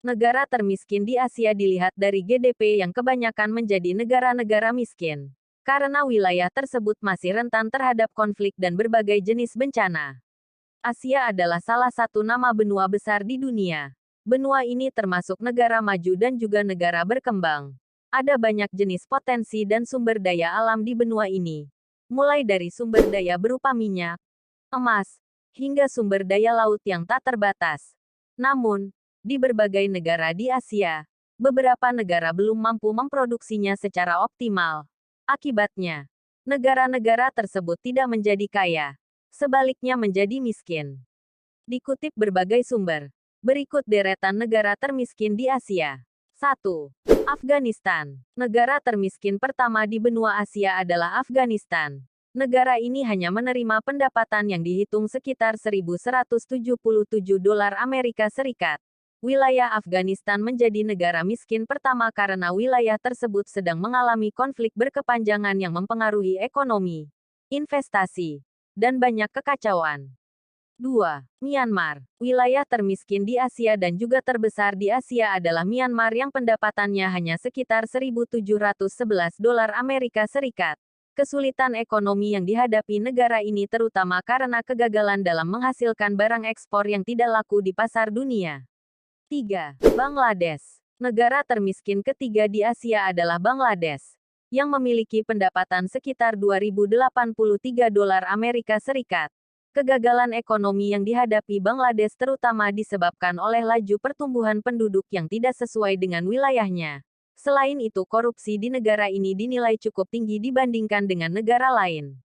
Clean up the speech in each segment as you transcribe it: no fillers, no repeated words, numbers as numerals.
Negara termiskin di Asia dilihat dari GDP yang kebanyakan menjadi negara-negara miskin. Karena wilayah tersebut masih rentan terhadap konflik dan berbagai jenis bencana. Asia adalah salah satu nama benua besar di dunia. Benua ini termasuk negara maju dan juga negara berkembang. Ada banyak jenis potensi dan sumber daya alam di benua ini. Mulai dari sumber daya berupa minyak, emas, hingga sumber daya laut yang tak terbatas. Namun, di berbagai negara di Asia, beberapa negara belum mampu memproduksinya secara optimal. Akibatnya, negara-negara tersebut tidak menjadi kaya, sebaliknya menjadi miskin. Dikutip berbagai sumber, berikut deretan negara termiskin di Asia. 1. Afghanistan. Negara termiskin pertama di benua Asia adalah Afghanistan. Negara ini hanya menerima pendapatan yang dihitung sekitar 1.177 dolar Amerika Serikat. Wilayah Afghanistan menjadi negara miskin pertama karena wilayah tersebut sedang mengalami konflik berkepanjangan yang mempengaruhi ekonomi, investasi, dan banyak kekacauan. 2. Myanmar. Wilayah termiskin di Asia dan juga terbesar di Asia adalah Myanmar yang pendapatannya hanya sekitar 1.711 dolar Amerika Serikat. Kesulitan ekonomi yang dihadapi negara ini terutama karena kegagalan dalam menghasilkan barang ekspor yang tidak laku di pasar dunia. 3. Bangladesh. Negara termiskin ketiga di Asia adalah Bangladesh, yang memiliki pendapatan sekitar 2.083 dolar Amerika Serikat. Kegagalan ekonomi yang dihadapi Bangladesh terutama disebabkan oleh laju pertumbuhan penduduk yang tidak sesuai dengan wilayahnya. Selain itu, korupsi di negara ini dinilai cukup tinggi dibandingkan dengan negara lain.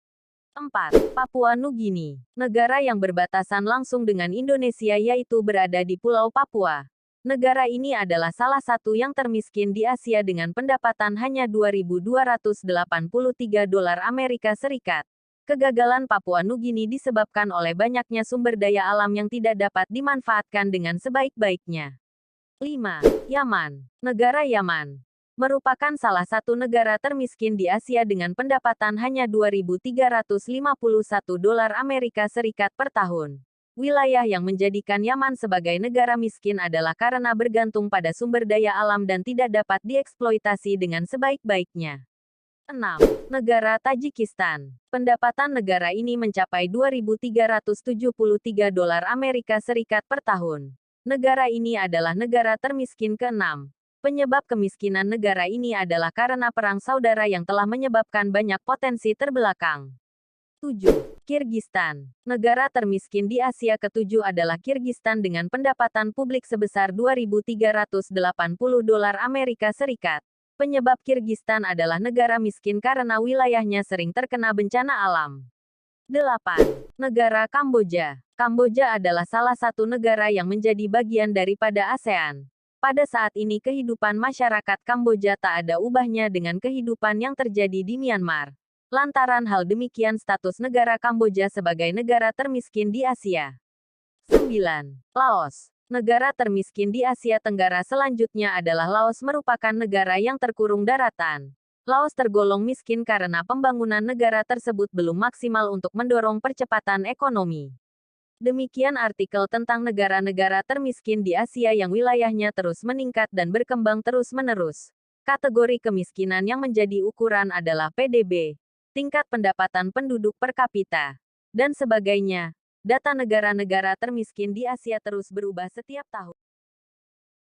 4. Papua Nugini. Negara yang berbatasan langsung dengan Indonesia yaitu berada di Pulau Papua. Negara ini adalah salah satu yang termiskin di Asia dengan pendapatan hanya 2.283 dolar Amerika Serikat. Kegagalan Papua Nugini disebabkan oleh banyaknya sumber daya alam yang tidak dapat dimanfaatkan dengan sebaik-baiknya. 5. Yaman. Negara Yaman merupakan salah satu negara termiskin di Asia dengan pendapatan hanya 2.351 dolar Amerika Serikat per tahun. Wilayah yang menjadikan Yaman sebagai negara miskin adalah karena bergantung pada sumber daya alam dan tidak dapat dieksploitasi dengan sebaik-baiknya. 6. Negara Tajikistan. Pendapatan negara ini mencapai 2.373 dolar Amerika Serikat per tahun. Negara ini adalah negara termiskin ke-6. Penyebab kemiskinan negara ini adalah karena perang saudara yang telah menyebabkan banyak potensi terbelakang. 7. Kirgistan. Negara termiskin di Asia ke-7 adalah Kirgistan dengan pendapatan publik sebesar 2.380 dolar Amerika Serikat. Penyebab Kirgistan adalah negara miskin karena wilayahnya sering terkena bencana alam. 8. Negara Kamboja. Kamboja adalah salah satu negara yang menjadi bagian daripada ASEAN. Pada saat ini kehidupan masyarakat Kamboja tak ada ubahnya dengan kehidupan yang terjadi di Myanmar. Lantaran hal demikian status negara Kamboja sebagai negara termiskin di Asia. 9. Laos. Negara termiskin di Asia Tenggara selanjutnya adalah Laos merupakan negara yang terkurung daratan. Laos tergolong miskin karena pembangunan negara tersebut belum maksimal untuk mendorong percepatan ekonomi. Demikian artikel tentang negara-negara termiskin di Asia yang wilayahnya terus meningkat dan berkembang terus-menerus. Kategori kemiskinan yang menjadi ukuran adalah PDB, tingkat pendapatan penduduk per kapita, dan sebagainya. Data negara-negara termiskin di Asia terus berubah setiap tahun.